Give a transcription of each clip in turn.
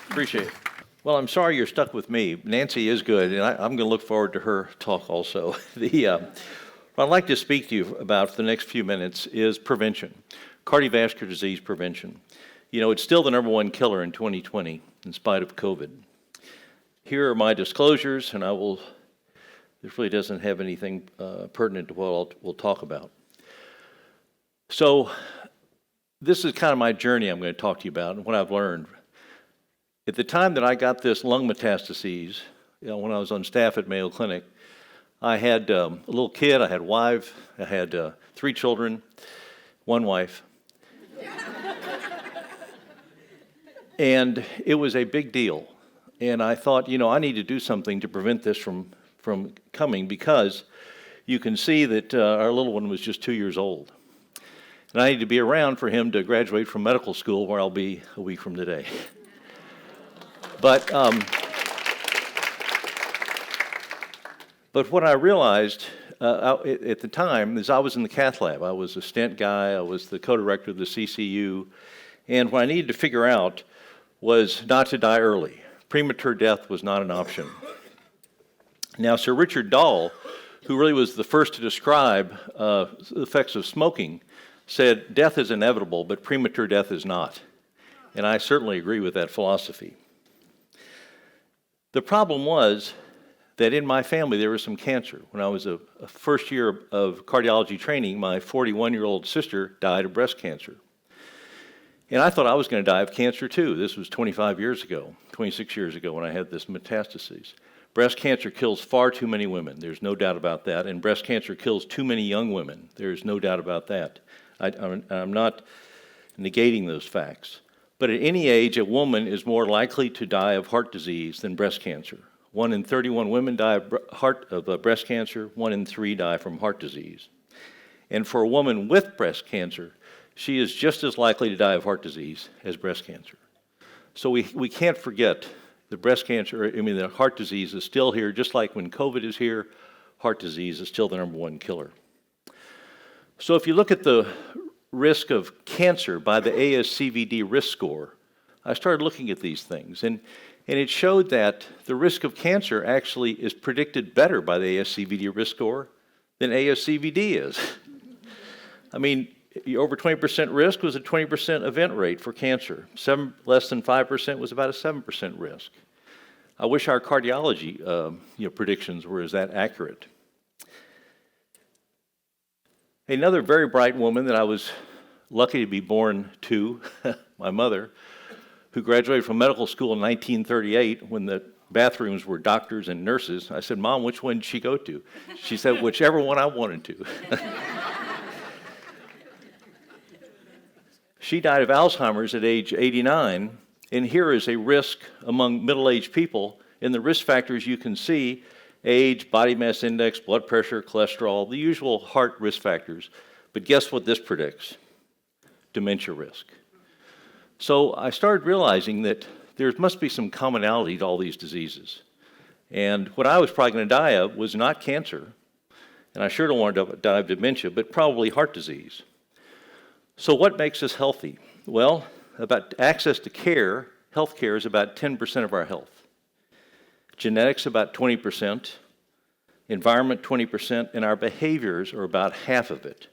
Appreciate it. Well, I'm sorry you're stuck with me. Nancy is good, and I'm going to look forward to her talk also. What I'd like to speak to you about for the next few minutes is prevention, cardiovascular disease prevention. You know, it's still the number one killer in 2020 in spite of COVID. Here are my disclosures, and this really doesn't have anything pertinent to what we'll talk about. So this is kind of my journey I'm going to talk to you about and what I've learned. At the time that I got this lung metastases, when I was on staff at Mayo Clinic, I had a little kid, I had a wife, I had 3 children, 1 wife. And it was a big deal. And I thought, I need to do something to prevent this from coming, because you can see that our little one was just 2 years old. And I need to be around for him to graduate from medical school, where I'll be a week from today. But what I realized at the time is I was in the cath lab. I was a stent guy. I was the co-director of the CCU. And what I needed to figure out was not to die early. Premature death was not an option. Now, Sir Richard Dahl, who really was the first to describe the effects of smoking, said death is inevitable, but premature death is not. And I certainly agree with that philosophy. The problem was that in my family there was some cancer. When I was a first year of cardiology training, my 41-year-old sister died of breast cancer. And I thought I was going to die of cancer too. This was 26 years ago when I had this metastases. Breast cancer kills far too many women. There's no doubt about that. And breast cancer kills too many young women. There's no doubt about that. I'm not negating those facts. But at any age, a woman is more likely to die of heart disease than breast cancer. 1 in 31 women die of breast cancer. 1 in 3 die from heart disease. And for a woman with breast cancer, she is just as likely to die of heart disease as breast cancer. So we can't forget the the heart disease is still here. Just like when COVID is here, heart disease is still the number one killer. So if you look at the risk of cancer by the ASCVD risk score, I started looking at these things, and it showed that the risk of cancer actually is predicted better by the ASCVD risk score than ASCVD is. I mean, over 20% risk was a 20% event rate for cancer. Less than 5% was about a 7% risk. I wish our cardiology predictions were as that accurate. Another very bright woman that I was lucky to be born to, my mother, who graduated from medical school in 1938 when the bathrooms were doctors and nurses. I said, "Mom, which one did she go to?" She said, "Whichever one I wanted to." She died of Alzheimer's at age 89, and here is a risk among middle-aged people. In the risk factors you can see age, body mass index, blood pressure, cholesterol, the usual heart risk factors. But guess what this predicts? Dementia risk. So I started realizing that there must be some commonality to all these diseases. And what I was probably going to die of was not cancer, and I sure don't want to die of dementia, but probably heart disease. So what makes us healthy? Well, about access to care, health care is about 10% of our health. Genetics about 20%, environment 20%, and our behaviors are about half of it.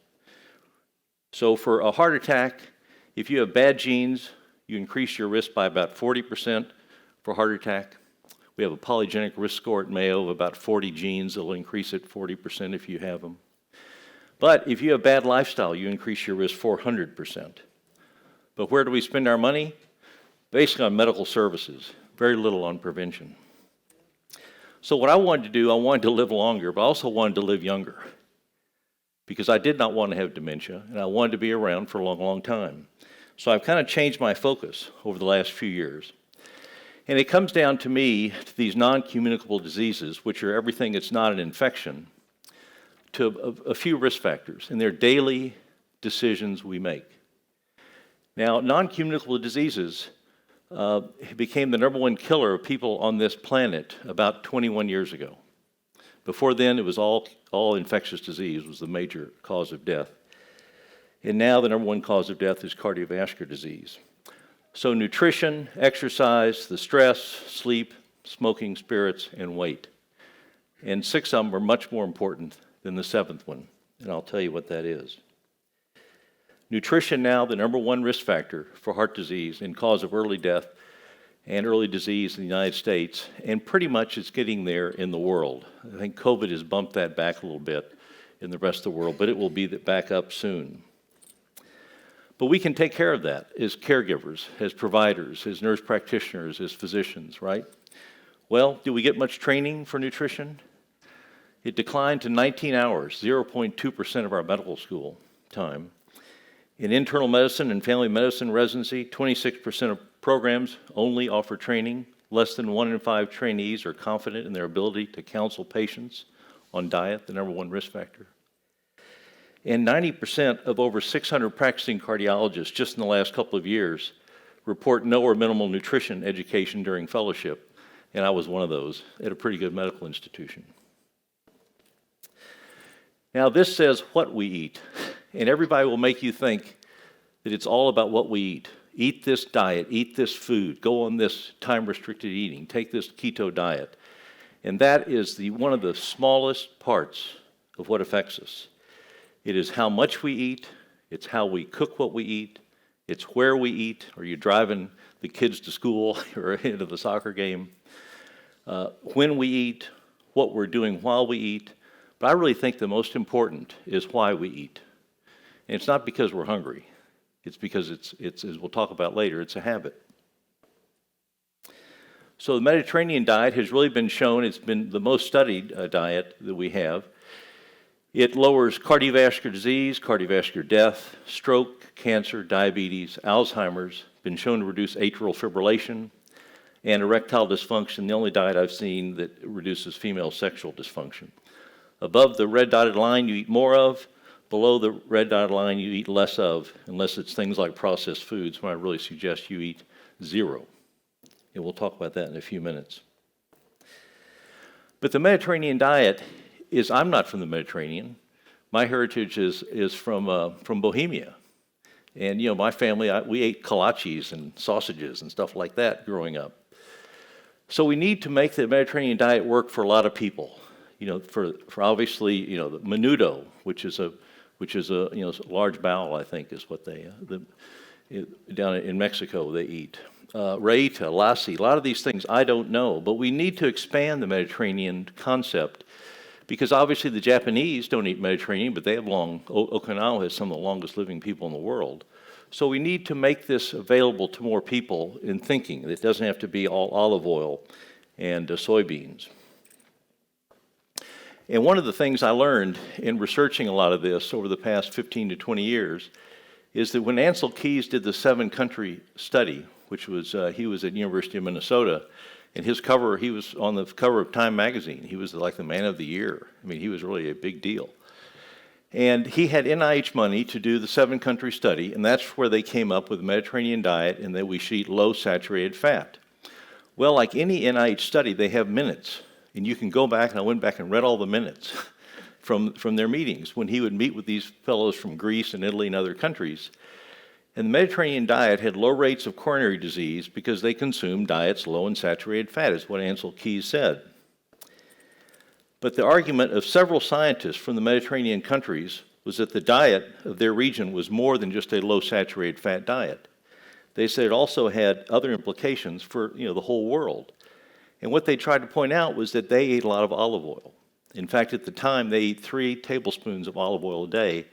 So for a heart attack, if you have bad genes, you increase your risk by about 40% for heart attack. We have a polygenic risk score at Mayo of about 40 genes that will increase it 40% if you have them. But if you have bad lifestyle, you increase your risk 400%. But where do we spend our money? Basically on medical services, very little on prevention. So what I wanted to do, I wanted to live longer, but I also wanted to live younger, because I did not want to have dementia, and I wanted to be around for a long, long time. So I've kind of changed my focus over the last few years. And it comes down to me, to these non-communicable diseases, which are everything that's not an infection, to a few risk factors, and they're daily decisions we make. Now, non-communicable diseases became the number one killer of people on this planet about 21 years ago. Before then, it was all infectious disease was the major cause of death. And now the number one cause of death is cardiovascular disease. So nutrition, exercise, the stress, sleep, smoking, spirits, and weight. And 6 of them are much more important than the 7th one, and I'll tell you what that is. Nutrition now, the number 1 risk factor for heart disease and cause of early death and early disease in the United States, and pretty much it's getting there in the world. I think COVID has bumped that back a little bit in the rest of the world, but it will be back up soon. But we can take care of that as caregivers, as providers, as nurse practitioners, as physicians, right? Well, do we get much training for nutrition? It declined to 19 hours, 0.2% of our medical school time. In internal medicine and family medicine residency, 26% of programs only offer training. Less than 1 in 5 trainees are confident in their ability to counsel patients on diet, the number 1 risk factor. And 90% of over 600 practicing cardiologists just in the last couple of years report no or minimal nutrition education during fellowship, and I was one of those at a pretty good medical institution. Now this says what we eat, and everybody will make you think that it's all about what we eat. Eat this diet, eat this food, go on this time-restricted eating, take this keto diet. And that is one of the smallest parts of what affects us. It is how much we eat, it's how we cook what we eat, it's where we eat. Are you driving the kids to school or into the soccer game? When we eat, what we're doing while we eat. But I really think the most important is why we eat. And it's not because we're hungry. It's because it's as we'll talk about later, it's a habit. So the Mediterranean diet has really been shown, it's been the most studied diet that we have. It lowers cardiovascular disease, cardiovascular death, stroke, cancer, diabetes, Alzheimer's, been shown to reduce atrial fibrillation, and erectile dysfunction, the only diet I've seen that reduces female sexual dysfunction. Above the red dotted line, you eat more of. Below the red dotted line, you eat less of, unless it's things like processed foods, when I really suggest you eat 0. And we'll talk about that in a few minutes. But the Mediterranean diet is, I'm not from the Mediterranean. My heritage is from Bohemia. And, you know, my family, we ate kolaches and sausages and stuff like that growing up. So we need to make the Mediterranean diet work for a lot of people. You know, for obviously, you know, the menudo, which is a you know, large bowel, I think, is what they down in Mexico they eat. Raita, lassi, a lot of these things I don't know, but we need to expand the Mediterranean concept because obviously the Japanese don't eat Mediterranean, but they have Okinawa has some of the longest living people in the world. So we need to make this available to more people in thinking. It doesn't have to be all olive oil and soybeans. And one of the things I learned in researching a lot of this over the past 15 to 20 years is that when Ansel Keys did the 7-country study, which was, he was at University of Minnesota, and he was on the cover of Time magazine. He was like the man of the year. I mean, he was really a big deal. And he had NIH money to do the 7-country study, and that's where they came up with the Mediterranean diet and that we should eat low saturated fat. Well, like any NIH study, they have minutes. And you can go back, and I went back and read all the minutes from their meetings when he would meet with these fellows from Greece and Italy and other countries. And the Mediterranean diet had low rates of coronary disease because they consumed diets low in saturated fat, is what Ansel Keys said. But the argument of several scientists from the Mediterranean countries was that the diet of their region was more than just a low saturated fat diet. They said it also had other implications for, you know, the whole world. And what they tried to point out was that they ate a lot of olive oil. In fact, at the time, they ate 3 tablespoons of olive oil a day.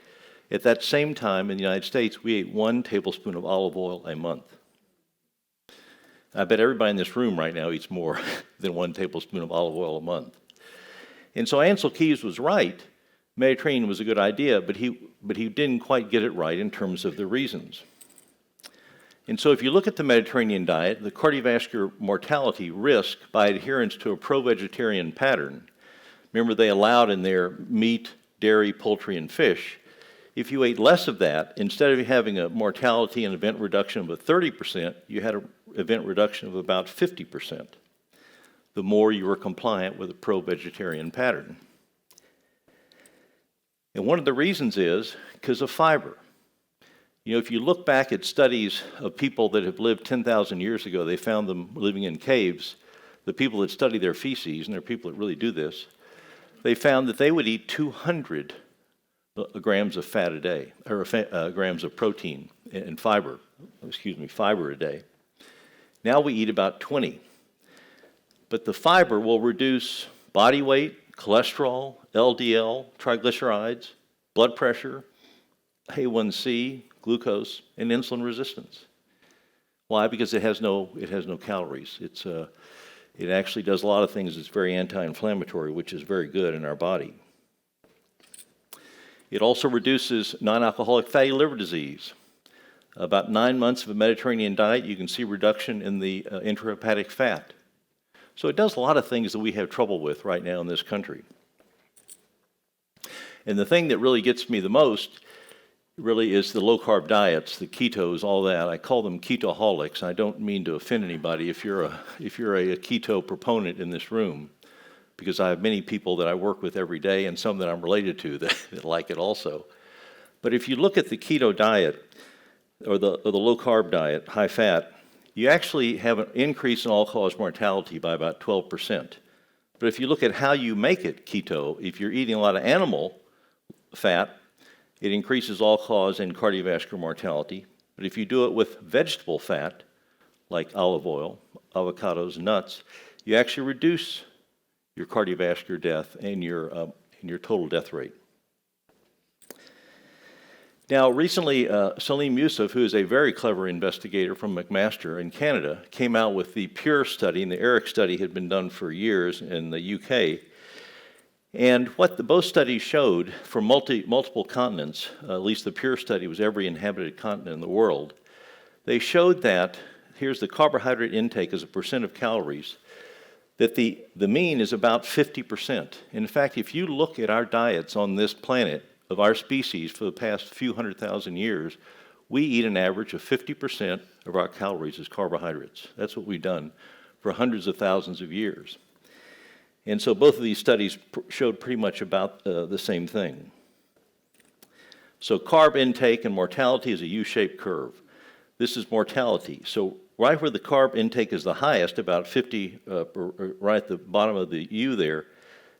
At that same time, in the United States, we ate 1 tablespoon of olive oil a month. I bet everybody in this room right now eats more than 1 tablespoon of olive oil a month. And so Ansel Keys was right. Mediterranean was a good idea, but he didn't quite get it right in terms of the reasons. And so if you look at the Mediterranean diet, the cardiovascular mortality risk by adherence to a pro-vegetarian pattern, remember they allowed in there meat, dairy, poultry, and fish. If you ate less of that, instead of having a mortality and event reduction of 30%, you had an event reduction of about 50%, the more you were compliant with a pro-vegetarian pattern. And one of the reasons is because of fiber. If you look back at studies of people that have lived 10,000 years ago, they found them living in caves. The people that study their feces, and there are people that really do this, they found that they would eat 200 grams of fat a day, or grams of protein and fiber a day. Now we eat about 20. But the fiber will reduce body weight, cholesterol, LDL, triglycerides, blood pressure, A1C, glucose, and insulin resistance. Why? Because it has no calories. It actually does a lot of things. It's very anti-inflammatory, which is very good in our body. It also reduces non-alcoholic fatty liver disease. About 9 months of a Mediterranean diet, you can see reduction in the intrahepatic fat. So it does a lot of things that we have trouble with right now in this country. And the thing that really gets me the most really is the low-carb diets, the ketos, all that. I call them ketoholics. I don't mean to offend anybody if you're a keto proponent in this room, because I have many people that I work with every day and some that I'm related to that like it also. But if you look at the keto diet or the low-carb diet, high-fat, you actually have an increase in all-cause mortality by about 12%. But if you look at how you make it keto, if you're eating a lot of animal fat, it increases all-cause and cardiovascular mortality. But if you do it with vegetable fat, like olive oil, avocados, nuts, you actually reduce your cardiovascular death and your total death rate. Now, recently, Salim Yusuf, who is a very clever investigator from McMaster in Canada, came out with the PURE study, and the ERIC study had been done for years in the UK. And what both studies showed for multiple continents, at least the PURE study was every inhabited continent in the world, they showed that, here's the carbohydrate intake as a percent of calories, that the mean is about 50%. In fact, if you look at our diets on this planet of our species for the past few 100,000 years, we eat an average of 50% of our calories as carbohydrates. That's what we've done for hundreds of thousands of years. And so both of these studies showed pretty much about the same thing. So carb intake and mortality is a U-shaped curve. This is mortality. So right where the carb intake is the highest, about 50, right at the bottom of the U there,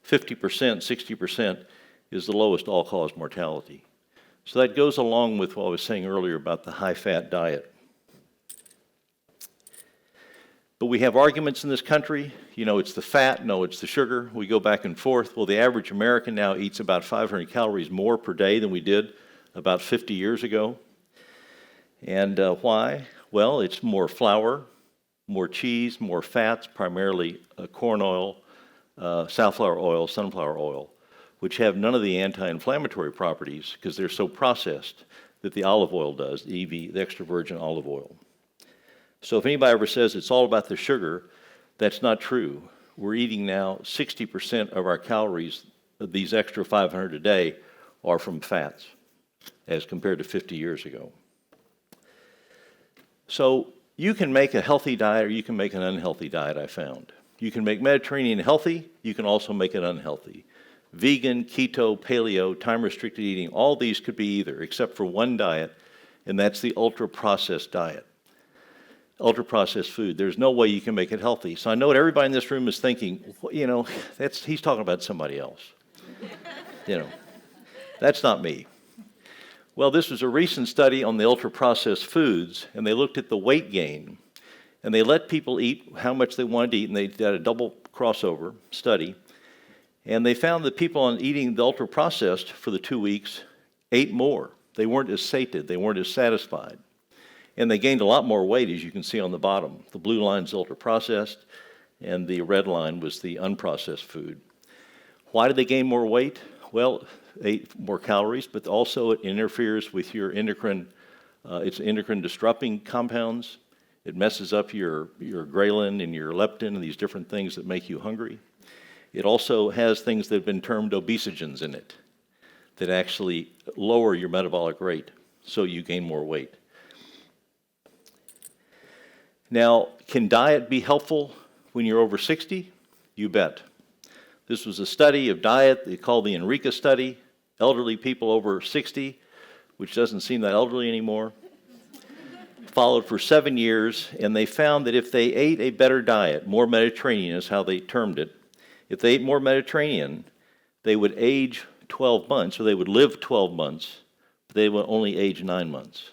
50%, 60% is the lowest all-cause mortality. So that goes along with what I was saying earlier about the high-fat diet. But we have arguments in this country. It's the fat, no, it's the sugar. We go back and forth. Well, the average American now eats about 500 calories more per day than we did about 50 years ago. And why? Well, it's more flour, more cheese, more fats, primarily corn oil, safflower oil, sunflower oil, which have none of the anti-inflammatory properties because they're so processed that the olive oil does, the extra virgin olive oil. So if anybody ever says it's all about the sugar, that's not true. We're eating now 60% of our calories, these extra 500 a day, are from fats as compared to 50 years ago. So you can make a healthy diet or you can make an unhealthy diet, I found. You can make Mediterranean healthy, you can also make it unhealthy. Vegan, keto, paleo, time-restricted eating, all these could be either, except for one diet, and that's the ultra-processed diet. Ultra-processed food. There's no way you can make it healthy. So I know what everybody in this room is thinking, he's talking about somebody else. That's not me. Well, this was a recent study on the ultra-processed foods, and they looked at the weight gain, and they let people eat how much they wanted to eat, and they did a double crossover study, and they found that people on eating the ultra-processed for the 2 weeks ate more. They weren't as sated. They weren't as satisfied. And they gained a lot more weight, as you can see on the bottom. The blue line is ultra-processed, and the red line was the unprocessed food. Why did they gain more weight? Well, they ate more calories, but also it interferes with your endocrine, it's endocrine disrupting compounds. It messes up your ghrelin and your leptin and these different things that make you hungry. It also has things that have been termed obesogens in it that actually lower your metabolic rate, so you gain more weight. Now, can diet be helpful when you're over 60? You bet. This was a study of diet they called the Enrica study. Elderly people over 60 which doesn't seem that elderly anymore. Followed for 7 years, and they found that if they ate a better diet, more Mediterranean is how they termed it, if they ate more Mediterranean, they would age 12 months, or they would live 12 months, but they would only age 9 months.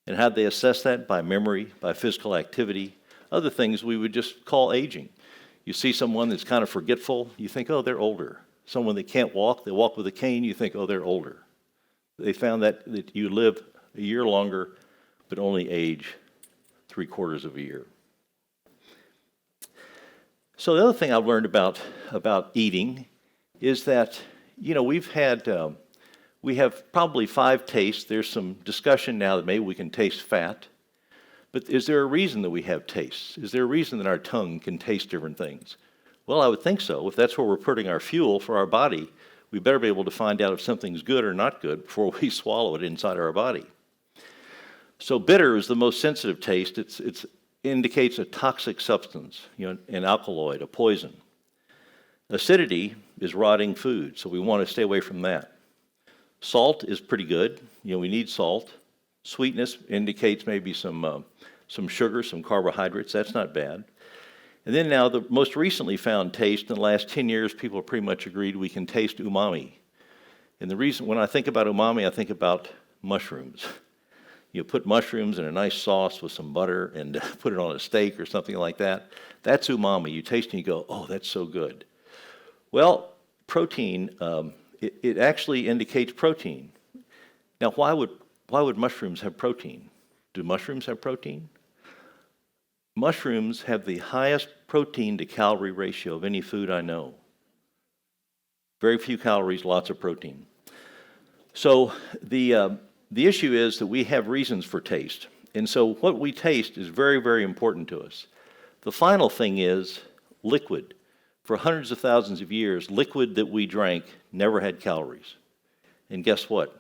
And how'd they assess that? By memory, by physical activity, other things we would just call aging. You see someone that's kind of forgetful, you think, oh, they're older. Someone that can't walk, they walk with a cane, you think, oh, they're older. They found that you live a year longer, but only age 3/4 of a year. So the other thing I've learned about eating is that, we have probably 5 tastes. There's some discussion now that maybe we can taste fat. But is there a reason that we have tastes? Is there a reason that our tongue can taste different things? Well, I would think so. If that's where we're putting our fuel for our body, we better be able to find out if something's good or not good before we swallow it inside our body. So bitter is the most sensitive taste. It indicates a toxic substance, an alkaloid, a poison. Acidity is rotting food, so we want to stay away from that. Salt is pretty good. We need salt. Sweetness indicates maybe some sugar, some carbohydrates. That's not bad. And then now the most recently found taste in the last 10 years, people have pretty much agreed we can taste umami. And the reason, when I think about umami, I think about mushrooms. You put mushrooms in a nice sauce with some butter and put it on a steak or something like that. That's umami. You taste it and you go, oh, that's so good. Well, protein, it actually indicates protein. Now, why would mushrooms have protein? Do mushrooms have protein? Mushrooms have the highest protein to calorie ratio of any food I know. Very few calories, lots of protein. So the issue is that we have reasons for taste. And so what we taste is very, very important to us. The final thing is liquid. For hundreds of thousands of years, liquid that we drank never had calories. And guess what?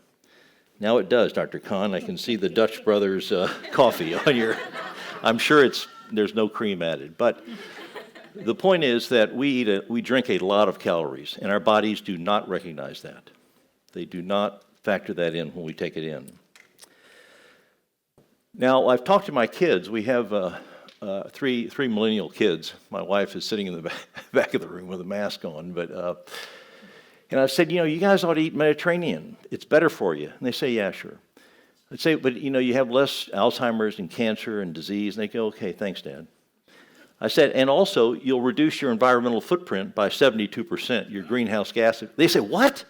Now it does, Dr. Kahn. I can see the Dutch Brothers coffee on your... I'm sure there's no cream added. But the point is that we drink a lot of calories, and our bodies do not recognize that. They do not factor that in when we take it in. Now, I've talked to my kids. We have three millennial kids. My wife is sitting in the back of the room with a mask on. And I've said, you guys ought to eat Mediterranean. It's better for you. And they say, yeah, sure. I'd say, but you have less Alzheimer's and cancer and disease. And they go, okay, thanks, Dad. I said, and also, you'll reduce your environmental footprint by 72%, your greenhouse gas. They say, what?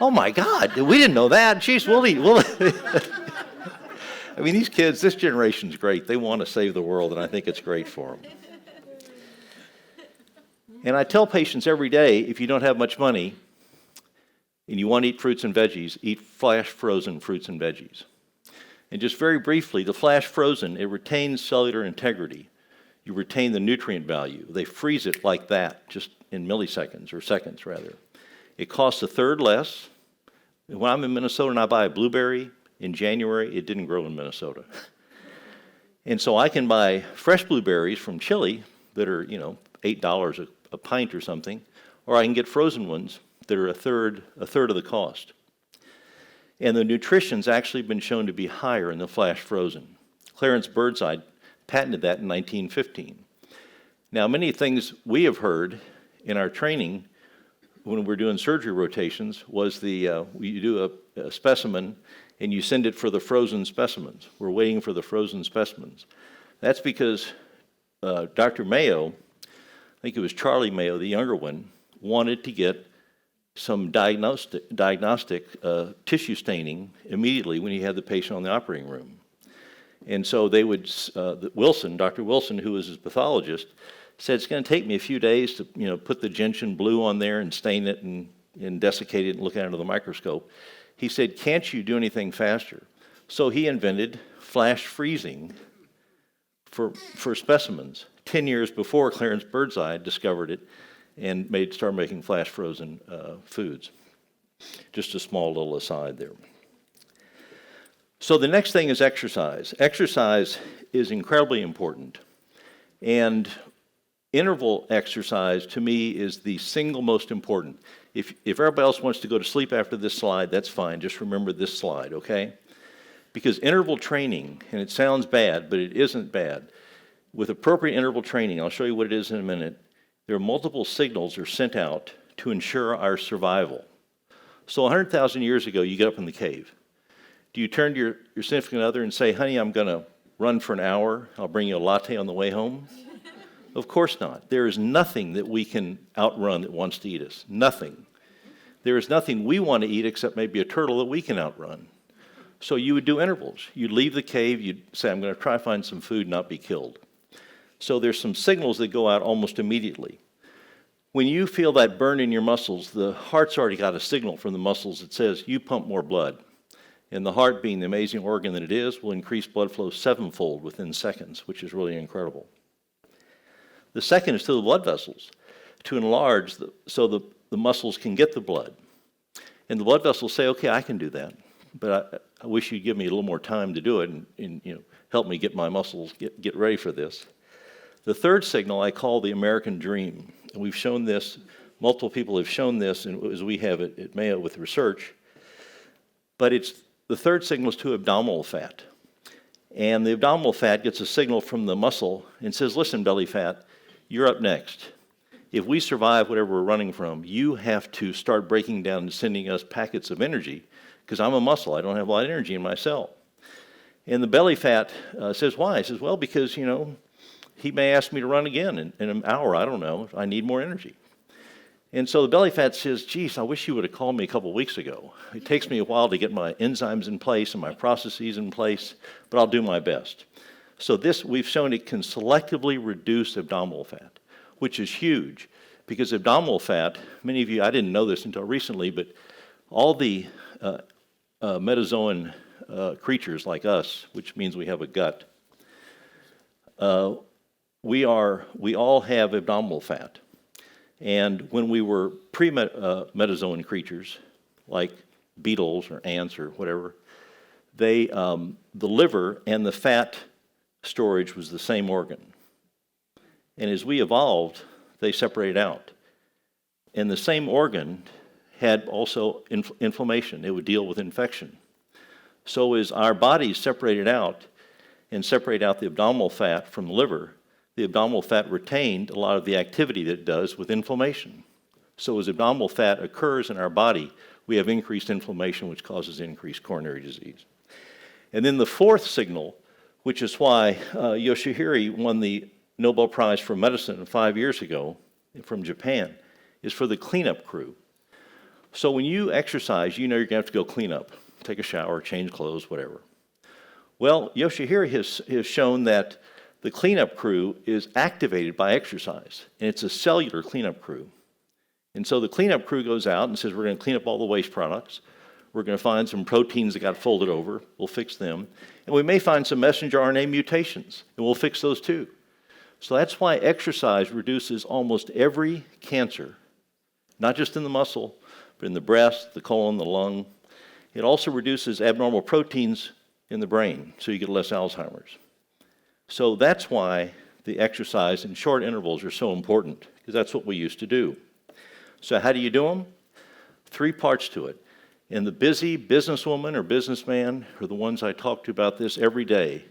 Oh, my God, we didn't know that. Jeez, we'll eat. I mean, these kids, this generation's great. They want to save the world, and I think it's great for them. And I tell patients every day, if you don't have much money and you want to eat fruits and veggies, eat flash frozen fruits and veggies. And just very briefly, the flash frozen, it retains cellular integrity. You retain the nutrient value. They freeze it like that, just in milliseconds, or seconds rather. It costs a third less. When I'm in Minnesota and I buy a blueberry in January, it didn't grow in Minnesota. And so I can buy fresh blueberries from Chile that are, $8 a pint or something, or I can get frozen ones that are a third of the cost. And the nutrition's actually been shown to be higher in the flash frozen. Clarence Birdseye patented that in 1915. Now, many things we have heard in our training when we're doing surgery rotations was you do a specimen and you send it for the frozen specimens. We're waiting for the frozen specimens. That's because Dr. Mayo, I think it was Charlie Mayo, the younger one, wanted to get some diagnostic tissue staining immediately when he had the patient on the operating room. And so they would, Dr. Wilson, who was his pathologist, said, it's going to take me a few days to, put the gentian blue on there and stain it and desiccate it and look at it under the microscope. He said, can't you do anything faster? So he invented flash freezing for specimens 10 years before Clarence Birdseye discovered it and started making flash frozen foods. Just a small little aside there. So the next thing is exercise. Exercise is incredibly important. And interval exercise, to me, is the single most important. If everybody else wants to go to sleep after this slide, that's fine. Just remember this slide, okay? Because interval training, and it sounds bad, but it isn't bad. With appropriate interval training, I'll show you what it is in a minute, there are multiple signals that are sent out to ensure our survival. So 100,000 years ago, you get up in the cave. Do you turn to your significant other and say, honey, I'm going to run for an hour, I'll bring you a latte on the way home? Of course not. There is nothing that we can outrun that wants to eat us. Nothing. There is nothing we want to eat except maybe a turtle that we can outrun. So you would do intervals. You'd leave the cave, you'd say, I'm going to try to find some food and not be killed. So there's some signals that go out almost immediately. When you feel that burn in your muscles, the heart's already got a signal from the muscles that says you pump more blood. And the heart, being the amazing organ that it is, will increase blood flow 7-fold within seconds, which is really incredible. The second is to the blood vessels, to enlarge so the muscles can get the blood. And the blood vessels say, okay, I can do that, but I wish you'd give me a little more time to do it and help me get my muscles, get ready for this. The third signal I call the American dream. And we've shown this, multiple people have shown this, and as we have it at Mayo with research. But the third signal is to abdominal fat. And the abdominal fat gets a signal from the muscle and says, listen, belly fat, you're up next. If we survive whatever we're running from, you have to start breaking down and sending us packets of energy, because I'm a muscle. I don't have a lot of energy in my cell. And the belly fat says, why? It says, well, because, he may ask me to run again in an hour. I don't know. I need more energy. And so the belly fat says, geez, I wish you would have called me a couple weeks ago. It takes me a while to get my enzymes in place and my processes in place, but I'll do my best. So this, we've shown it can selectively reduce abdominal fat, which is huge, because abdominal fat, many of you, I didn't know this until recently, but all the metazoan creatures like us, which means we have a gut, we all have abdominal fat. And when we were pre-metazoan creatures, like beetles or ants or whatever, the liver and the fat storage was the same organ. And as we evolved, they separated out. And the same organ had also inflammation. It would deal with infection. So as our bodies separated out and separate out the abdominal fat from the liver, the abdominal fat retained a lot of the activity that it does with inflammation. So as abdominal fat occurs in our body, we have increased inflammation, which causes increased coronary disease. And then the fourth signal, which is why Yoshihiro won the Nobel Prize for Medicine 5 years ago from Japan, is for the cleanup crew. So when you exercise, you're going to have to go clean up, take a shower, change clothes, whatever. Well, Yoshihiro has shown that the cleanup crew is activated by exercise, and it's a cellular cleanup crew. And so the cleanup crew goes out and says, we're going to clean up all the waste products. We're going to find some proteins that got folded over. We'll fix them. And we may find some messenger RNA mutations, and we'll fix those too. So that's why exercise reduces almost every cancer, not just in the muscle, but in the breast, the colon, the lung. It also reduces abnormal proteins in the brain, so you get less Alzheimer's. So that's why the exercise in short intervals are so important, because that's what we used to do. So how do you do them? 3 parts to it. And the busy businesswoman or businessman are the ones I talk to about this every day.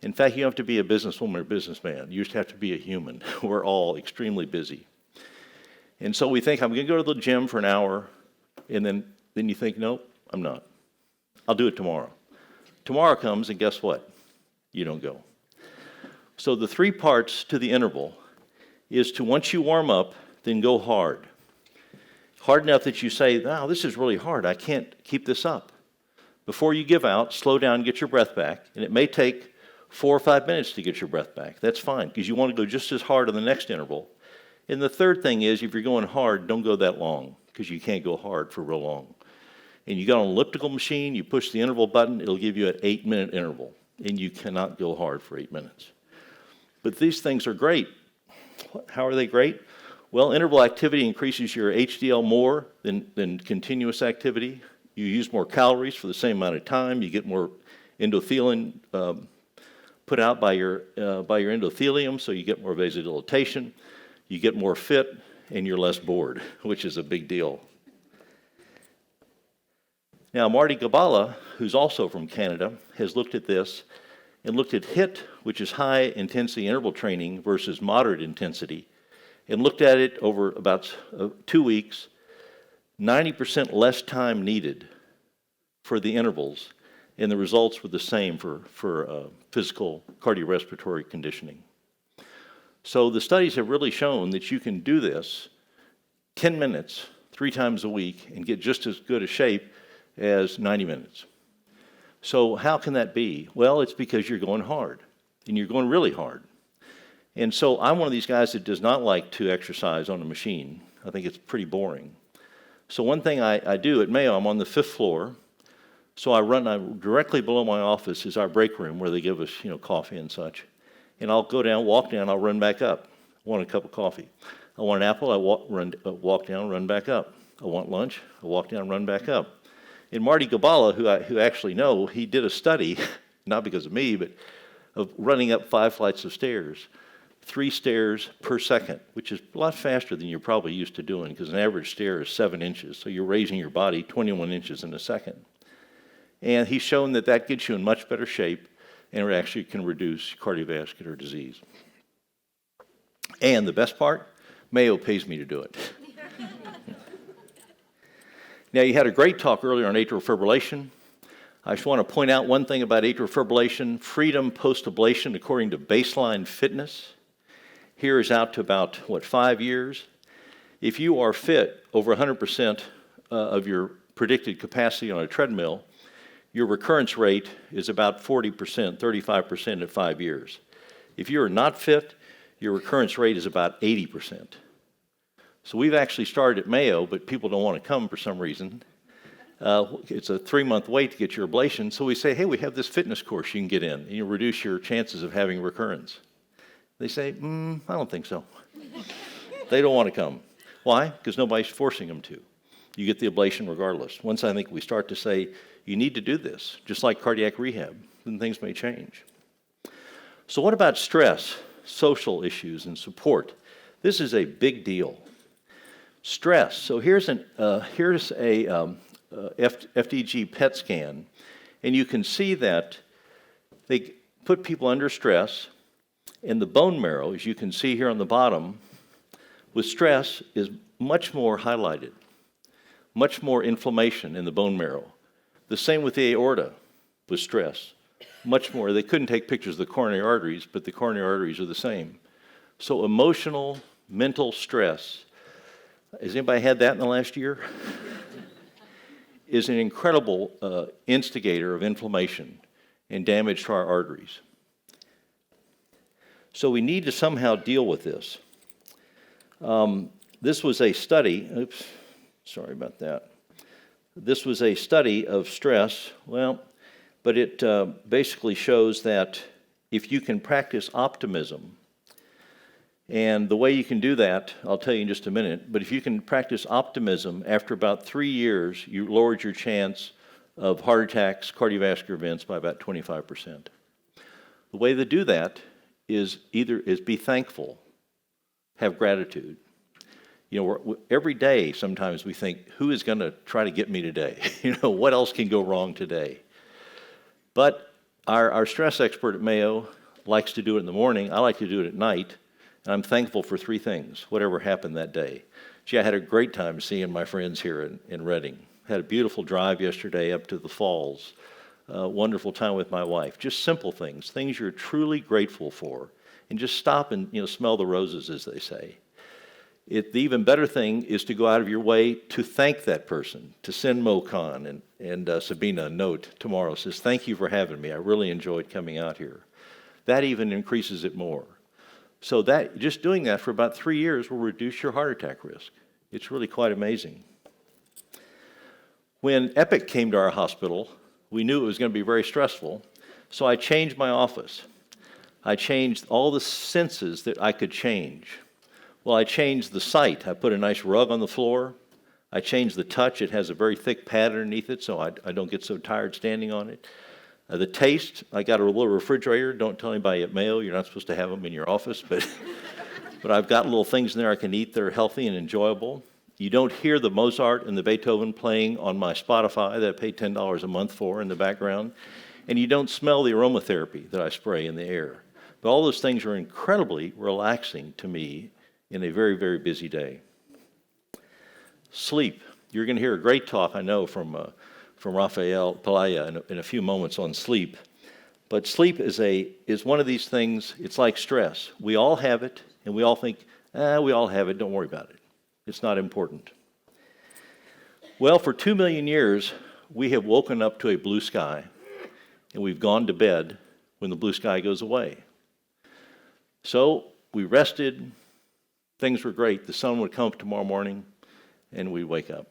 In fact, you don't have to be a businesswoman or businessman. You just have to be a human. We're all extremely busy. And so we think, I'm going to go to the gym for an hour, and then you think, nope, I'm not. I'll do it tomorrow. Tomorrow comes, and guess what? You don't go. So the 3 parts to the interval is to, once you warm up, then go hard. Hard enough that you say, wow, this is really hard. I can't keep this up. Before you give out, slow down, get your breath back. And it may take 4 or 5 minutes to get your breath back. That's fine, because you want to go just as hard on the next interval. And the third thing is, if you're going hard, don't go that long, because you can't go hard for real long. And you got an elliptical machine, you push the interval button, it'll give you an 8-minute interval. And you cannot go hard for 8 minutes. But these things are great. How are they great? Well, interval activity increases your HDL more than continuous activity. You use more calories for the same amount of time. You get more endothelin put out by your endothelium, so you get more vasodilatation. You get more fit, and you're less bored, which is a big deal. Now, Marty Gabala, who's also from Canada, has looked at this and looked at HIIT, which is high intensity interval training, versus moderate intensity, and looked at it over about 2 weeks, 90% less time needed for the intervals, and the results were the same for physical cardiorespiratory conditioning. So the studies have really shown that you can do this 10 minutes, 3 times a week, and get just as good a shape as 90 minutes. So how can that be? Well, it's because you're going hard, and you're going really hard. And so I'm one of these guys that does not like to exercise on a machine. I think it's pretty boring. So one thing I do at Mayo, I'm on the 5th floor, so directly below my office is our break room where they give us, coffee and such. And I'll go down, walk down, I'll run back up. I want a cup of coffee. I want an apple, I walk down, run back up. I want lunch, I walk down, run back up. And Marty Gabala, who I actually know, he did a study, not because of me, but of running up 5 flights of stairs, 3 stairs per second, which is a lot faster than you're probably used to doing, because an average stair is 7 inches, so you're raising your body 21 inches in a second. And he's shown that that gets you in much better shape, and it actually can reduce cardiovascular disease. And the best part, Mayo pays me to do it. Now, you had a great talk earlier on atrial fibrillation. I just want to point out one thing about atrial fibrillation: freedom post-ablation according to baseline fitness. Here is out to about, 5 years. If you are fit over 100% of your predicted capacity on a treadmill, your recurrence rate is about 40%, 35% at 5 years. If you are not fit, your recurrence rate is about 80%. So we've actually started at Mayo, but people don't want to come for some reason. It's a 3-month wait to get your ablation, so we say, hey, we have this fitness course you can get in, and you reduce your chances of having recurrence. They say, I don't think so. They don't want to come. Why? Because nobody's forcing them to. You get the ablation regardless. Once I think we start to say, you need to do this, just like cardiac rehab, then things may change. So what about stress, social issues, and support? This is a big deal. Stress. So here's a FDG PET scan, and you can see that they put people under stress, and the bone marrow, as you can see here on the bottom, with stress is much more highlighted, much more inflammation in the bone marrow. The same with the aorta with stress, much more. They couldn't take pictures of the coronary arteries, but the coronary arteries are the same. So emotional, mental stress, has anybody had that in the last year? Is an incredible instigator of inflammation and damage to our arteries. So we need to somehow deal with this. This was a study, sorry about that. This was a study of stress, but it basically shows that if you can practice optimism, and the way you can do that, I'll tell you in just a minute, but if you can practice optimism, after about 3 years, you lowered your chance of heart attacks, cardiovascular events by about 25%. The way to do that is be thankful, have gratitude. Every day sometimes we think, who is going to try to get me today? What else can go wrong today? But our stress expert at Mayo likes to do it in the morning. I like to do it at night. And I'm thankful for 3 things, whatever happened that day. Gee, I had a great time seeing my friends here in Reading. Had a beautiful drive yesterday up to the falls. Wonderful time with my wife. Just simple things you're truly grateful for. And just stop and smell the roses, as they say. The even better thing is to go out of your way to thank that person, to send Mo Khan and Sabina a note tomorrow. Says, thank you for having me. I really enjoyed coming out here. That even increases it more. So that just doing that for about 3 years will reduce your heart attack risk. It's really quite amazing. When Epic came to our hospital, we knew it was going to be very stressful, so I changed my office. I changed all the senses that I could change. Well, I changed the site. I put a nice rug on the floor. I changed the touch. It has a very thick pad underneath it, so I don't get so tired standing on it. The taste, I got a little refrigerator. Don't tell anybody at Mayo, you're not supposed to have them in your office, but I've got little things in there I can eat that are healthy and enjoyable. You don't hear the Mozart and the Beethoven playing on my Spotify that I pay $10 a month for in the background. And you don't smell the aromatherapy that I spray in the air. But all those things are incredibly relaxing to me in a very, very busy day. Sleep. You're going to hear a great talk, I know, from Rafael Palaya in a few moments on sleep. But sleep is one of these things, it's like stress. We all have it, and we all think, we all have it, don't worry about it. It's not important. Well, for 2 million years, we have woken up to a blue sky, and we've gone to bed when the blue sky goes away. So we rested, things were great. The sun would come up tomorrow morning, and we'd wake up.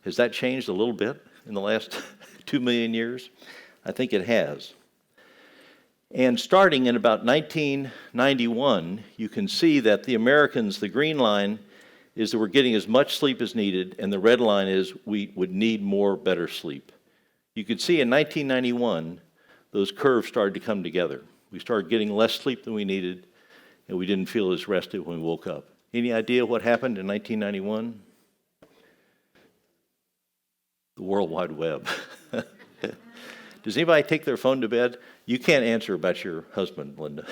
Has that changed a little bit in the last 2 million years? I think it has. And starting in about 1991, you can see that the Americans, the green line, is that we're getting as much sleep as needed, and the red line is we would need more better sleep. You could see in 1991, those curves started to come together. We started getting less sleep than we needed, and we didn't feel as rested when we woke up. Any idea what happened in 1991? The World Wide Web. Does anybody take their phone to bed? You can't answer about your husband, Linda.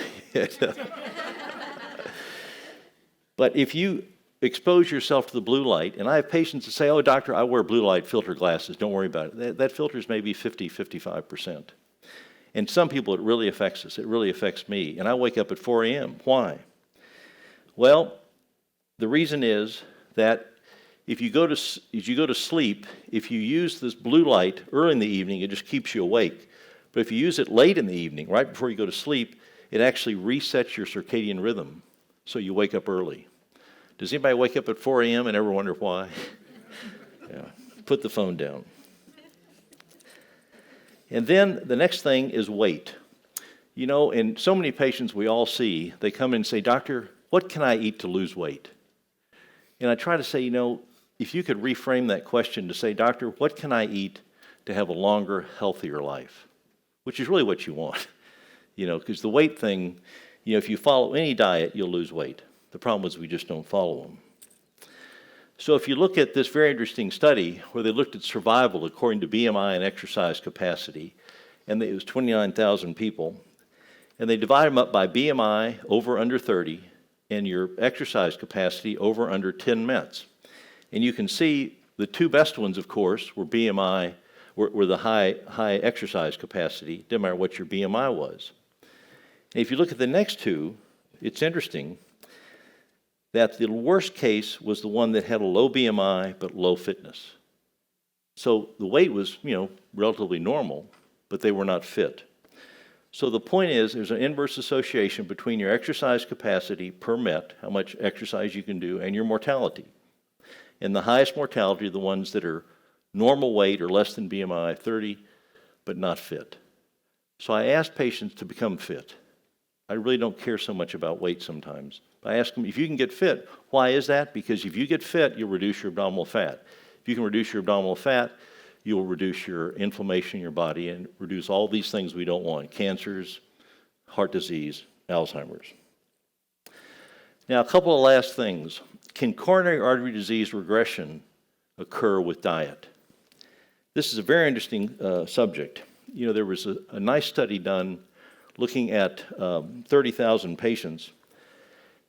But if you expose yourself to the blue light, and I have patients that say, oh, doctor, I wear blue light filter glasses, don't worry about it. That filter is maybe 50, 55%. And some people, it really affects us. It really affects me. And I wake up at 4 a.m. Why? Well, the reason is that if you go to sleep, if you use this blue light early in the evening, it just keeps you awake. But if you use it late in the evening, right before you go to sleep, it actually resets your circadian rhythm, so you wake up early. Does anybody wake up at 4 a.m. and ever wonder why? Yeah. Put the phone down. And then the next thing is weight. You know, in so many patients we all see, they come in and say, doctor, what can I eat to lose weight? And I try to say, you know, if you could reframe that question to say, doctor, what can I eat to have a longer, healthier life? Which is really what you want, you know, because the weight thing, you know, if you follow any diet, you'll lose weight. The problem is we just don't follow them. So if you look at this very interesting study where they looked at survival according to BMI and exercise capacity, and it was 29,000 people, and they divide them up by BMI over under 30 and your exercise capacity over under 10 METs. And you can see the two best ones, of course, were BMI, were the high exercise capacity, didn't matter what your BMI was. And if you look at the next two, it's interesting that the worst case was the one that had a low BMI but low fitness. So the weight was, you know, relatively normal, but they were not fit. So the point is, there's an inverse association between your exercise capacity per MET, how much exercise you can do, and your mortality. And the highest mortality are the ones that are normal weight or less than BMI 30, but not fit. So I ask patients to become fit. I really don't care so much about weight sometimes. I ask them, if you can get fit, why is that? Because if you get fit, you'll reduce your abdominal fat. If you can reduce your abdominal fat, you'll reduce your inflammation in your body and reduce all these things we don't want, cancers, heart disease, Alzheimer's. Now, a couple of last things. Can coronary artery disease regression occur with diet? This is a very interesting subject. You know, there was a nice study done looking at 30,000 patients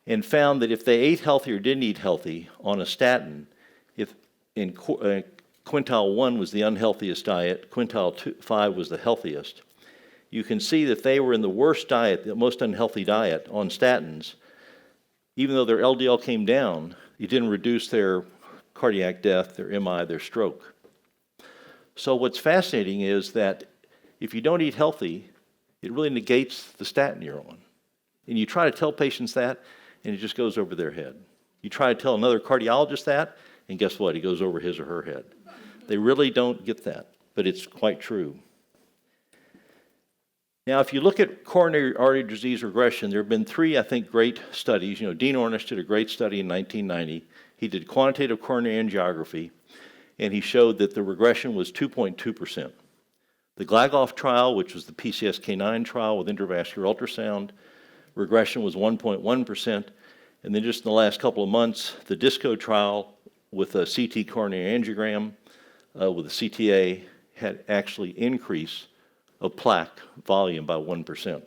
and found that if they ate healthy or didn't eat healthy on a statin, if in quintile 1 was the unhealthiest diet, quintile 5 was the healthiest, you can see that they were in the worst diet, the most unhealthy diet on statins. Even though their LDL came down, it didn't reduce their cardiac death, their MI, their stroke. So what's fascinating is that if you don't eat healthy, it really negates the statin you're on. And you try to tell patients that, and it just goes over their head. You try to tell another cardiologist that, and guess what? It goes over his or her head. They really don't get that, but it's quite true. Now, if you look at coronary artery disease regression, there have been 3, I think, great studies. You know, Dean Ornish did a great study in 1990. He did quantitative coronary angiography, and he showed that the regression was 2.2%. The Glagoff trial, which was the PCSK9 trial with intravascular ultrasound, regression was 1.1%. And then just in the last couple of months, the DISCO trial with a CT coronary angiogram, with a CTA, had actually increase of plaque volume by 1%.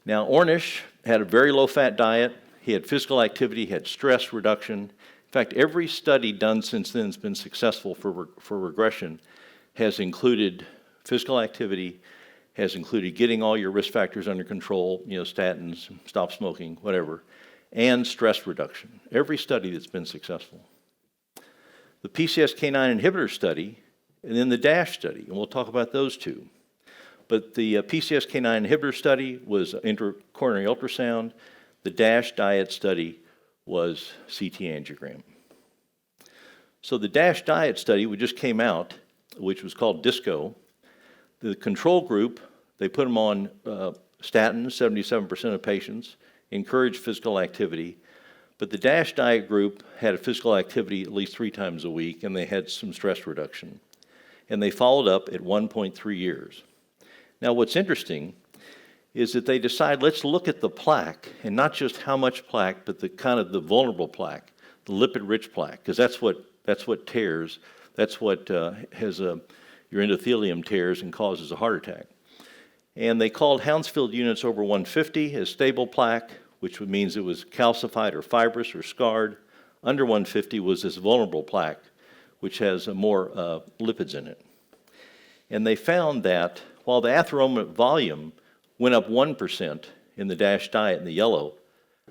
Now, Ornish had a very low-fat diet. He had physical activity, he had stress reduction. In fact, every study done since then has been successful for regression, has included physical activity, has included getting all your risk factors under control, statins, stop smoking, whatever, and stress reduction. Every study that's been successful. The PCSK9 inhibitor study, and then the DASH study, and we'll talk about those two. But the PCSK9 inhibitor study was intracoronary ultrasound. The DASH diet study was CT angiogram. So the DASH diet study, which just came out, which was called DISCO, the control group, they put them on statins, 77% of patients, encouraged physical activity. But the DASH diet group had a physical activity at least 3 times a week, and they had some stress reduction. And they followed up at 1.3 years. Now, what's interesting is that they decide, let's look at the plaque, and not just how much plaque, but the kind of the vulnerable plaque, the lipid-rich plaque, because that's what tears, that's what has your endothelium tears and causes a heart attack. And they called Hounsfield units over 150 as stable plaque, which means it was calcified or fibrous or scarred. Under 150 was this vulnerable plaque, which has more lipids in it. And they found that while the atheroma volume went up 1% in the DASH diet in the yellow,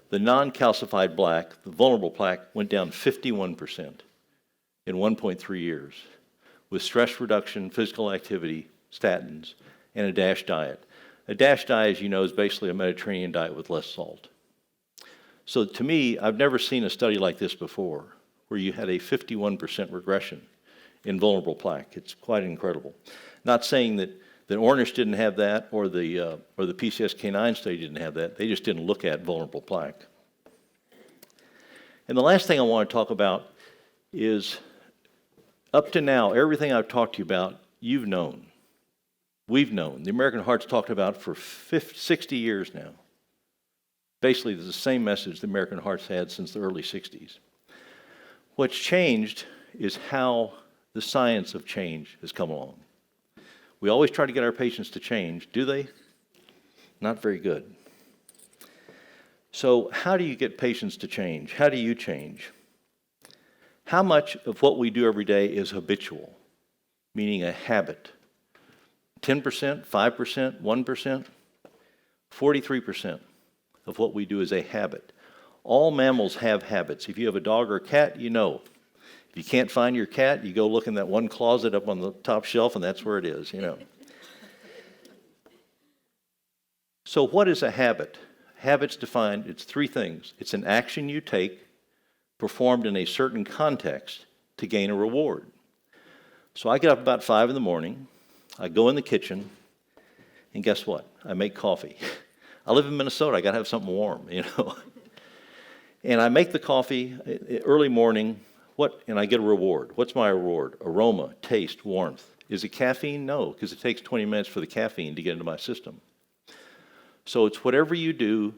the non-calcified black, the vulnerable plaque, went down 51% in 1.3 years with stress reduction, physical activity, statins, and a DASH diet. A DASH diet, as you know, is basically a Mediterranean diet with less salt. So to me, I've never seen a study like this before, where you had a 51% regression in vulnerable plaque. It's quite incredible. Not saying that Ornish didn't have that, or the PCSK9 study didn't have that. They just didn't look at vulnerable plaque. And the last thing I want to talk about is, up to now, everything I've talked to you about, you've known. We've known. The American Heart's talked about for 60 years now. Basically, it's the same message the American Heart's had since the early 60s. What's changed is how the science of change has come along. We always try to get our patients to change. Do they? Not very good. So how do you get patients to change? How do you change? How much of what we do every day is habitual, meaning a habit? 10%, 5%, 1%? 43% of what we do is a habit. All mammals have habits. If you have a dog or a cat, you know. If you can't find your cat, you go look in that one closet up on the top shelf, and that's where it is, So what is a habit? Habits defined, it's 3 things. It's an action you take performed in a certain context to gain a reward. So I get up about 5 in the morning, I go in the kitchen, and guess what? I make coffee. I live in Minnesota, I gotta have something warm, And I make the coffee early morning, and I get a reward. What's my reward? Aroma, taste, warmth. Is it caffeine? No, because it takes 20 minutes for the caffeine to get into my system. So it's whatever you do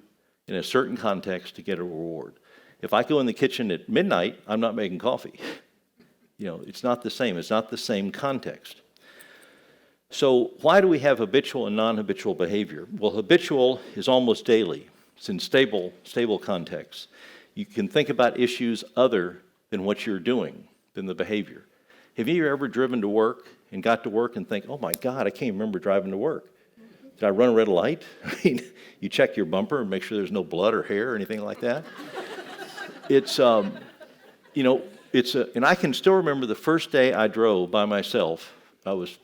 in a certain context to get a reward. If I go in the kitchen at midnight, I'm not making coffee. It's not the same. It's not the same context. So why do we have habitual and non-habitual behavior? Well, habitual is almost daily. It's in stable contexts. You can think about issues other than what you're doing, than the behavior. Have you ever driven to work and got to work and think, oh my God, I can't remember driving to work? Did I run a red light? You check your bumper and make sure there's no blood or hair or anything like that. And I can still remember the first day I drove by myself. I was,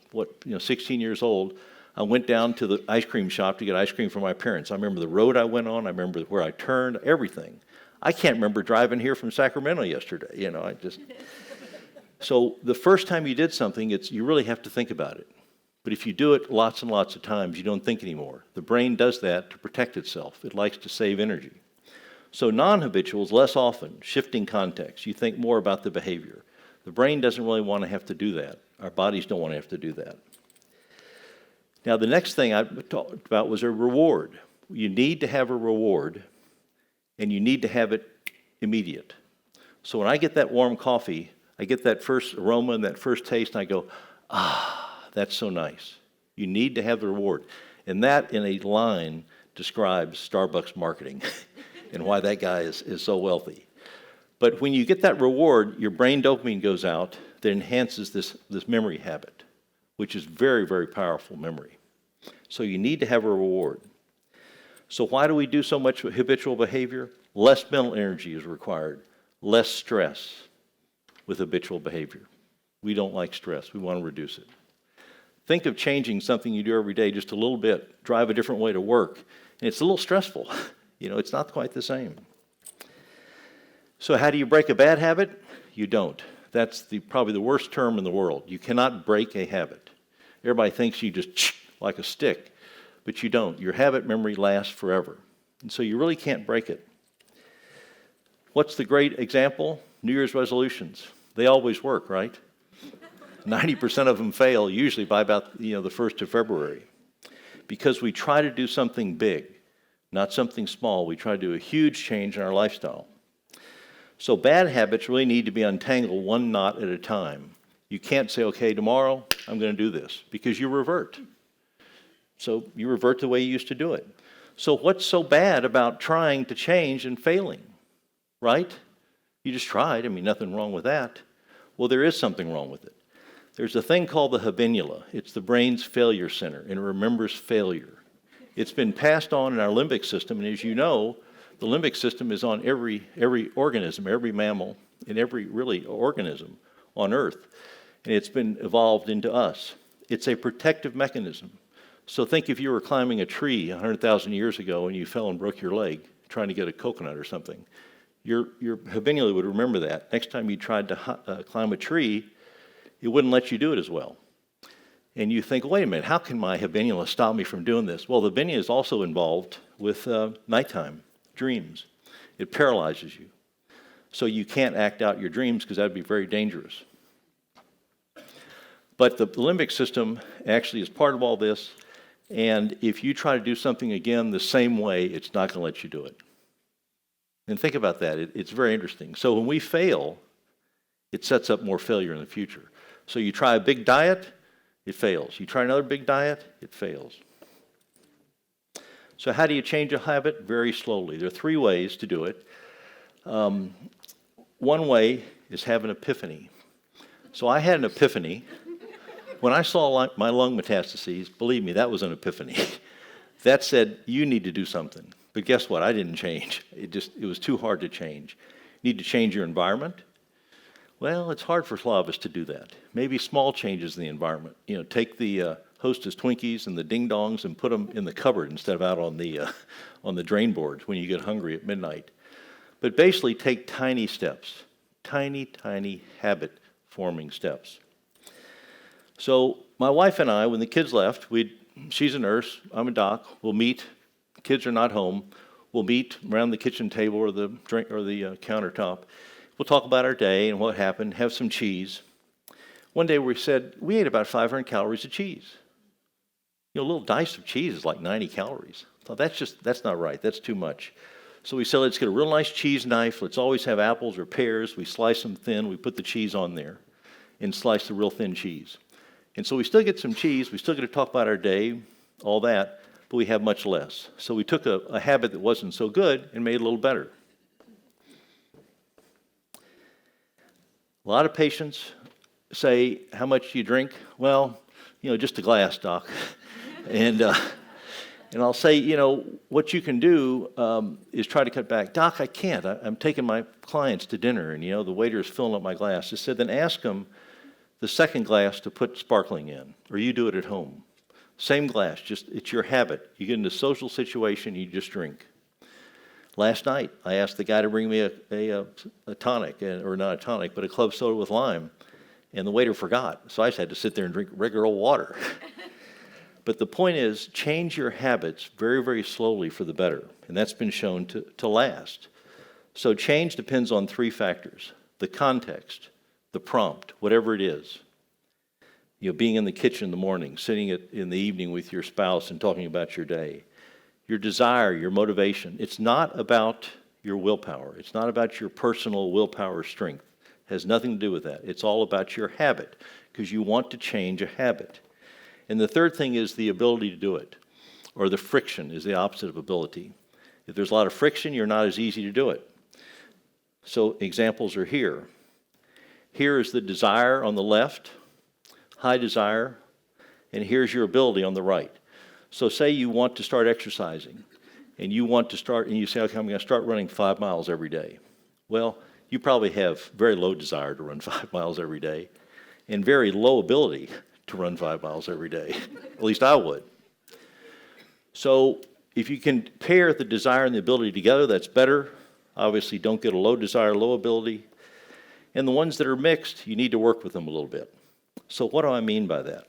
16 years old. I went down to the ice cream shop to get ice cream for my parents. I remember the road I went on. I remember where I turned, everything. I can't remember driving here from Sacramento yesterday. So the first time you did something, you really have to think about it. But if you do it lots and lots of times, you don't think anymore. The brain does that to protect itself. It likes to save energy. So non-habitual is less often, shifting context. You think more about the behavior. The brain doesn't really want to have to do that. Our bodies don't want to have to do that. Now, the next thing I talked about was a reward. You need to have a reward, and you need to have it immediate. So when I get that warm coffee, I get that first aroma and that first taste, and I go, that's so nice. You need to have the reward. And that, in a line, describes Starbucks marketing and why that guy is so wealthy. But when you get that reward, your brain dopamine goes out that enhances this memory habit, which is very, very powerful memory. So you need to have a reward. So why do we do so much habitual behavior? Less mental energy is required, less stress with habitual behavior. We don't like stress. We want to reduce it. Think of changing something you do every day just a little bit, drive a different way to work, and it's a little stressful. It's not quite the same. So how do you break a bad habit? You don't. That's probably the worst term in the world. You cannot break a habit. Everybody thinks you just like a stick, but you don't. Your habit memory lasts forever, and so you really can't break it. What's the great example? New Year's resolutions. They always work, right? 90% of them fail, usually by about the 1st of February. Because we try to do something big, not something small. We try to do a huge change in our lifestyle. So bad habits really need to be untangled one knot at a time. You can't say, okay, tomorrow I'm going to do this, because you revert. So you revert the way you used to do it. So what's so bad about trying to change and failing, right? You just tried. Nothing wrong with that. Well, there is something wrong with it. There's a thing called the habenula. It's the brain's failure center, and it remembers failure. It's been passed on in our limbic system, and as you know, the limbic system is on every organism, every mammal, and every really organism on Earth, and it's been evolved into us. It's a protective mechanism. So think if you were climbing a tree 100,000 years ago and you fell and broke your leg trying to get a coconut or something, your habenula would remember that. Next time you tried to climb a tree, it wouldn't let you do it as well. And you think, wait a minute, how can my habenula stop me from doing this? Well, the habenula is also involved with nighttime dreams. It paralyzes you. So you can't act out your dreams because that would be very dangerous. But the limbic system actually is part of all this. And if you try to do something again the same way, it's not going to let you do it. And think about that. It's very interesting. So when we fail, it sets up more failure in the future. So you try a big diet, it fails. You try another big diet, it fails. So how do you change a habit? Very slowly. There are 3 ways to do it. One way is have an epiphany. So I had an epiphany. When I saw my lung metastases, believe me, that was an epiphany. That said, you need to do something. But guess what? I didn't change. It was too hard to change. You need to change your environment. Well, it's hard for a lot of us to do that. Maybe small changes in the environment. Take the Hostess Twinkies and the Ding Dongs and put them in the cupboard instead of out on the drain board when you get hungry at midnight. But basically, take tiny steps, tiny habit-forming steps. So my wife and I, when the kids left, she's a nurse, I'm a doc. We'll meet. The kids are not home. We'll meet around the kitchen table or the countertop. We'll talk about our day and what happened, have some cheese. One day we said, we ate about 500 calories of cheese. A little dice of cheese is like 90 calories. I thought, that's not right. That's too much. So we said, let's get a real nice cheese knife. Let's always have apples or pears. We slice them thin. We put the cheese on there and slice the real thin cheese. And so we still get some cheese. We still get to talk about our day, all that, but we have much less. So we took a habit that wasn't so good and made it a little better. A lot of patients say, how much do you drink? Well, just a glass, doc. And I'll say, what you can do is try to cut back. Doc, I can't. I'm taking my clients to dinner, and, the waiter is filling up my glass. I said, then ask them the second glass to put sparkling in, or you do it at home. Same glass, just it's your habit. You get in a social situation, you just drink. Last night, I asked the guy to bring me a tonic, or not a tonic, but a club soda with lime, and the waiter forgot. So I just had to sit there and drink regular old water. But the point is, change your habits very, very slowly for the better, and that's been shown to last. So change depends on 3 factors: the context, the prompt, whatever it is. Being in the kitchen in the morning, sitting in the evening with your spouse and talking about your day. Your desire, your motivation. It's not about your willpower. It's not about your personal willpower strength. It has nothing to do with that. It's all about your habit, because you want to change a habit. And the third thing is the ability to do it, or the friction is the opposite of ability. If there's a lot of friction, you're not as easy to do it. So examples are here. Here is the desire on the left, high desire, and here's your ability on the right. So say you want to start exercising, and you say, okay, I'm going to start running 5 miles every day. Well, you probably have very low desire to run 5 miles every day, and very low ability to run 5 miles every day. At least I would. So if you can pair the desire and the ability together, that's better. Obviously, don't get a low desire, low ability. And the ones that are mixed, you need to work with them a little bit. So what do I mean by that?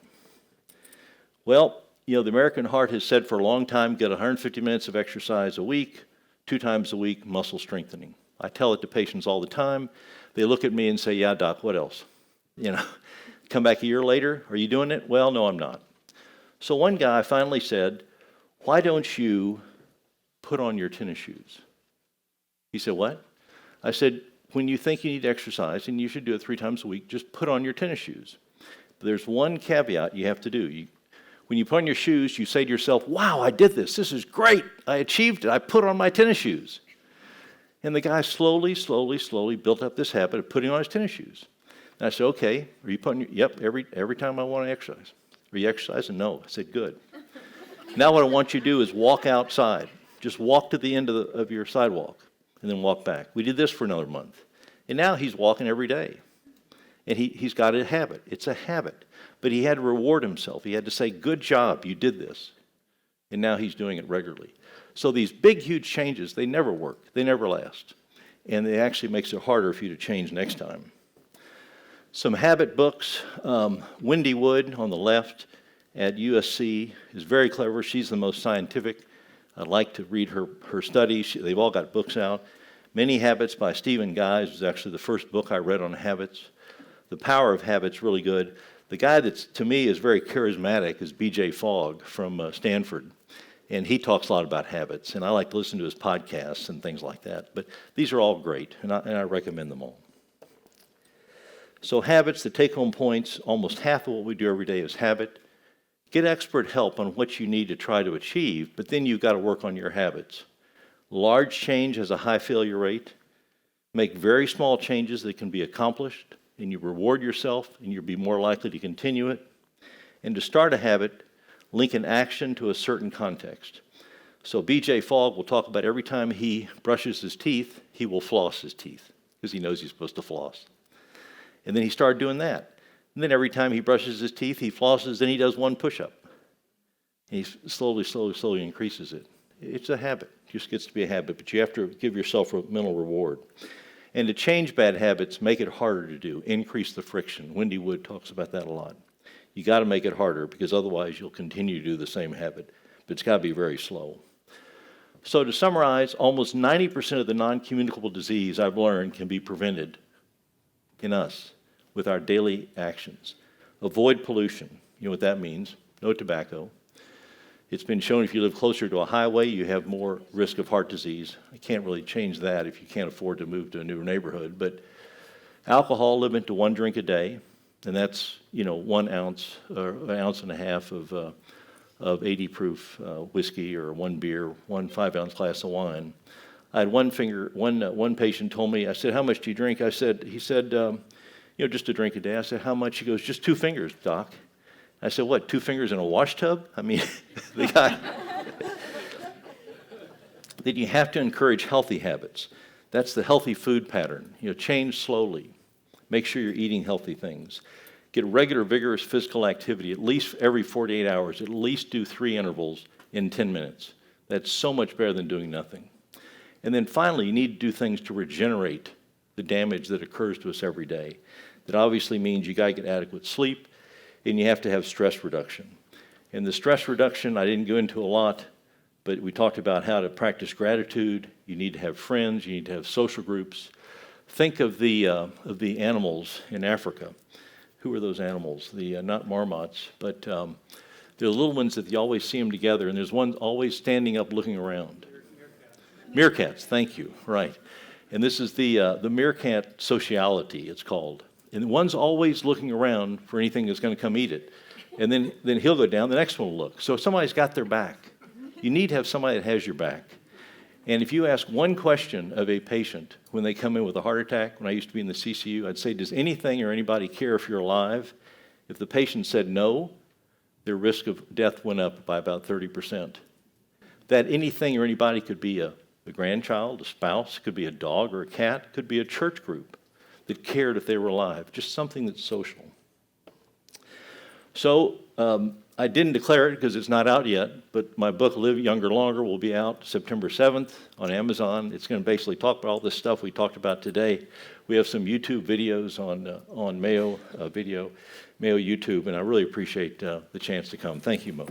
Well, the American Heart has said for a long time, get 150 minutes of exercise a week, 2 times a week, muscle strengthening. I tell it to patients all the time. They look at me and say, yeah, doc, what else? Come back a year later, are you doing it? Well, no, I'm not. So one guy finally said, why don't you put on your tennis shoes? He said, what? I said, when you think you need to exercise, and you should do it 3 times a week, just put on your tennis shoes. But there's one caveat you have to do. When you put on your shoes, you say to yourself, wow, I did this. This is great. I achieved it. I put on my tennis shoes. And the guy slowly built up this habit of putting on his tennis shoes. And I said, okay, are you putting yep, every time I want to exercise. Are you exercising? No. I said, good. Now what I want you to do is walk outside. Just walk to the end of your sidewalk and then walk back. We did this for another month. And now he's walking every day. And he's got a habit. It's a habit. But he had to reward himself. He had to say, good job, you did this. And now he's doing it regularly. So these big, huge changes, they never work. They never last. And it actually makes it harder for you to change next time. Some habit books. Wendy Wood on the left at USC is very clever. She's the most scientific. I'd like to read her studies. They've all got books out. Many Habits by Stephen Guise was actually the first book I read on habits. The Power of Habits, really good. The guy that, to me, is very charismatic is B.J. Fogg from Stanford. And he talks a lot about habits. And I like to listen to his podcasts and things like that. But these are all great, and I recommend them all. So habits, the take-home points, almost half of what we do every day is habit. Get expert help on what you need to try to achieve, but then you've got to work on your habits. Large change has a high failure rate. Make very small changes that can be accomplished, and you reward yourself, and you'll be more likely to continue it. And to start a habit, link an action to a certain context. So B.J. Fogg will talk about every time he brushes his teeth, he will floss his teeth, because he knows he's supposed to floss. And then he started doing that. And then every time he brushes his teeth, he flosses, then he does 1 push-up. And he slowly increases it. It's a habit. It just gets to be a habit, but you have to give yourself a mental reward. And to change bad habits, make it harder to do. Increase the friction. Wendy Wood talks about that a lot. You got to make it harder, because otherwise you'll continue to do the same habit. But it's got to be very slow. So to summarize, almost 90% of the non-communicable disease I've learned can be prevented in us with our daily actions. Avoid pollution. You know what that means. No tobacco. It's been shown if you live closer to a highway, you have more risk of heart disease. I can't really change that if you can't afford to move to a new neighborhood. But alcohol, limit to 1 drink a day. And that's, 1 ounce or an ounce and a half of 80 proof whiskey, or 1 beer, 1 5-ounce glass of wine. I had one patient told me, I said, how much do you drink? He said, just a drink a day. I said, how much? He goes, just 2 fingers, doc. I said, what, 2 fingers in a wash tub? I mean, the guy. Then you have to encourage healthy habits. That's the healthy food pattern. Change slowly. Make sure you're eating healthy things. Get regular, vigorous physical activity, at least every 48 hours. At least do 3 intervals in 10 minutes. That's so much better than doing nothing. And then finally, you need to do things to regenerate the damage that occurs to us every day. That obviously means you got to get adequate sleep, and you have to have stress reduction. And the stress reduction, I didn't go into a lot, but we talked about how to practice gratitude. You need to have friends. You need to have social groups. Think of the animals in Africa. Who are those animals? Not marmots, but they're the little ones that you always see them together, and there's one always standing up looking around. Meerkats, thank you, right. And this is the Meerkat Sociality, it's called. And one's always looking around for anything that's going to come eat it. And then he'll go down, the next one will look. So somebody's got their back. You need to have somebody that has your back. And if you ask one question of a patient when they come in with a heart attack, when I used to be in the CCU, I'd say, does anything or anybody care if you're alive? If the patient said no, their risk of death went up by about 30%. That anything or anybody could be a grandchild, a spouse, could be a dog or a cat, could be a church group that cared if they were alive, just something that's social. So I didn't declare it because it's not out yet, but my book, Live Younger Longer, will be out September 7th on Amazon. It's going to basically talk about all this stuff we talked about today. We have some YouTube videos on Mayo YouTube, and I really appreciate the chance to come. Thank you, Mo.